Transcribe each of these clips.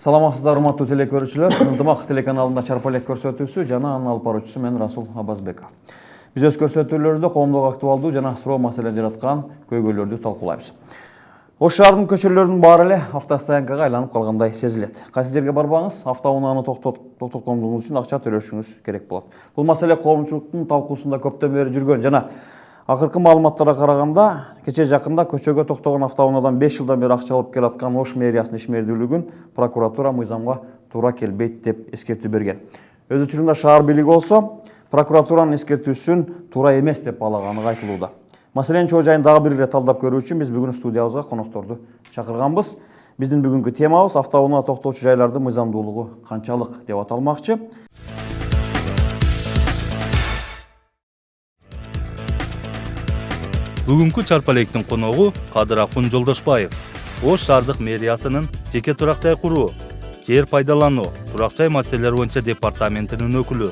Саламатсыздар, урматтуу телекөрүүчүлөр. Ынтымак телеканалында чарпалек көрсөтүүсү жана анын алып баруучусу мен Расул Абазбеков. Биз өз көрсөтүүлөрүбүздө коомдук актуалдуу жана суроо маселе жараткан көйгөйлөрдү талкуулайбыз. Ош шаарынын көчөлөрүнүн баары эле автостоянкага айланып калгандай сезилет. Кайсы жерге барбаңыз, автоунааны токтотконуңуз үчүн акча төлөшүңүз керек болот. Бул маселе коомчулуктун талкуусунда көптөн бери жүргөн жана акыркы маалыматтарга караганда, кече жакында көчөгө токтогон автоунаадан 5 жылдан бери акча алып келаткан Ош мэриясынын ишмердүүлүгүн прокуратура мыйзамга туура келбейт деп эскертүү берген. Өз учурунда шаар бийлиги болсо, прокуратуранын эскертүүсүн туура эмес деп баалаганы айтылууда. Маселенин чоо жайын дагы бир ирет талдап көрүү үчүн биз бүгүн студиябызга конокторду чакырганбыз. Биздин бүгүнкү темабыз автоунаа токтоочу жайлардын мыйзамдуулугу канчалык деп аталмакчы. Бүгүнкү чарпалектин коногу Кадырахун Жолдошбаев. Ош шаардык мэриясынын жеке турак жай куруу, жер пайдалануу, турак жай маселелери боюнча департаментинин өкүлү.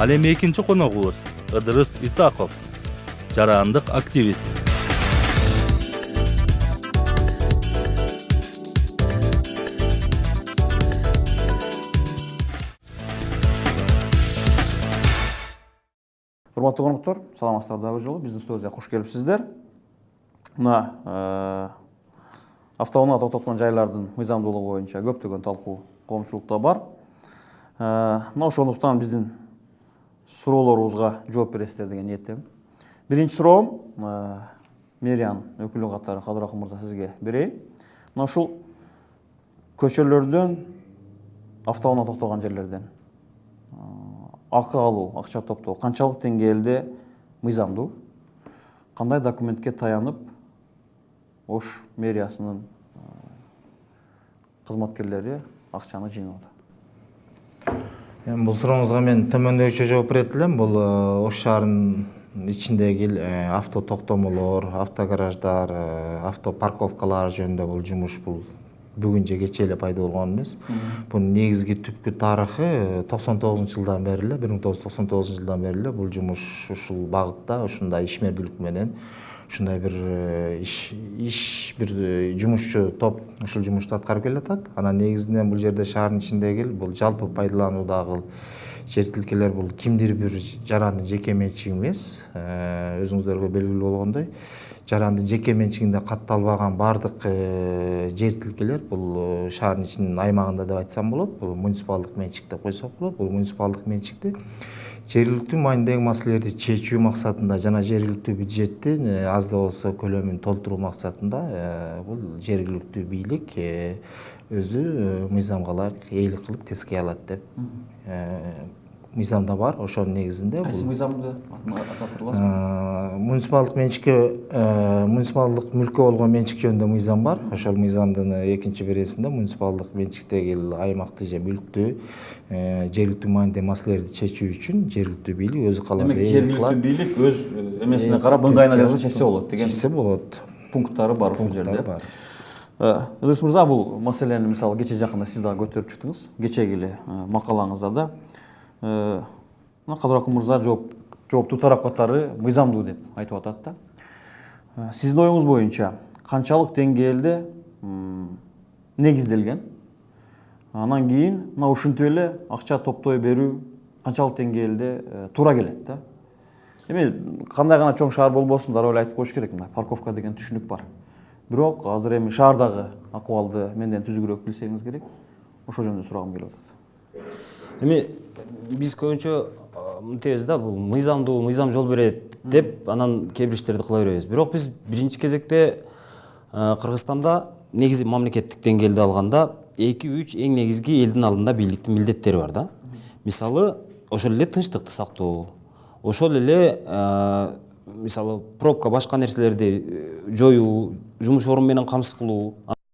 Ал эми экинчи коногубуз Ыдырыс Исаков, жарандык активист. Урматтуу коноктор, саламатсыздар дагы бир жолу. Биздин студияга куш келипсиздер. Мына автоунаа токтоткон жайлардын мыйзамдуулугу боюнча көптөгөн талкуу коомчулукта бар. Мына ошондуктан биздин суроолорубузга жооп бересиздер деген ниеттемин. Биринчи суроом мэриянын өкүлү катары Кадырахун мырза сизге берейин. Мына ушул көчөлөрдөн автоунаа токтогон жерлерден акы алуу, акча топтоо канчалык деңгээлде мыйзамдуу? Кандай документке таянып Ош мэриясынын кызматкерлери акчаны жыйноодо? Бул сурооңузга мен төмөндөгүчө жооп берет элем. Бул Ош шаарынын ичиндеги авто токтомолор, автогараждар, автопарковкалар жөнүндө бул жумуш бүгүн же кечээ эле пайда болгон эмес. Бунун негизги түпкү тарыхы 99-жылдан бери эле, 1999-жылдан бери эле бул жумуш ушул багытта, ушундай ишмердүүлүк менен ушундай бир бир жумушчу топ ушул жумушту аткарып келатат. Анан негизинен бул жерде шаардын ичиндеги бул жалпы пайдалануудагы жер тилкелер бул кимдир бир жарандын жеке менчиги эмес. Өзүңүздөргө белгилүү болгондой, жарандын жеке менчигинде катталбаган бардык жер тилкелер бул шаардын ичинин аймагында деп айтсам болот. Бул муниципалдык менчик деп койсок болот. Бул муниципалдык менчикти жергиликтүү маанидеги маселелерди чечүү максатында жана жергиликтүү бюджеттин аз да болсо көлөмүн толтуруу максатында бул жергиликтүү бийлик өзү мыйзамга ылайык ээлик кылып тескей алат деп мыйзамда бар. Ошонун негизинде кайсы мыйзамды атап турасызбы? Муниципалдык менчикке, муниципалдык мүлккө болгон менчик жөнүндө мыйзам бар. Ошол мыйзамдын экинчи бересинде муниципалдык менчиктеги аймакты же мүлктү жергиликтүү маанидеги маселелерди чечүү үчүн жергиликтүү бийлик өзү каалгандай ээлик кылат. Жергиликтүү бийлик өз эмесине карап ыңгайына жараша чечсе болот деген. Чечсе болот. Пункттары бар ушул жерде. Ыдырыс мырза, бул маселени мисалы кече жакында сиз дагы көтөрүп чыктыңыз. Кечеги эле макалаңызда да Кадырахун мырза жооптуу тарап катары мыйзамдуу деп айтып атат да. Сиздин оюңуз боюнча канчалык деңгээлде негизделген? Анан кийин мына ушинтип эле акча топтой берүү канчалык деңгээлде туура келет да? Эми кандай гана чоң шаар болбосун дароо эле айтып коюш керек, мына парковка деген түшүнүк бар. Бирок азыр эми шаардагы акыбалды менден түзүгүрөөк билсеңиз керек. Ошол жөнүндө сурагым келип атат. Эми биз көбүнчө мынтебиз да, бул мыйзамдуу, мыйзам жол берет деп анан кээ бир иштерди кыла беребиз. Бирок биз биринчи кезекте Кыргызстанда негизи мамлекеттик деңгээлде алганда 2-3 эң негизги элдин алдында бийликтин милдеттери бар да. Мисалы, ошол эле тынчтыкты сактоо, ошол эле мисалы пробка башка нерселерди жоюу, жумуш орун менен камсыз кылуу.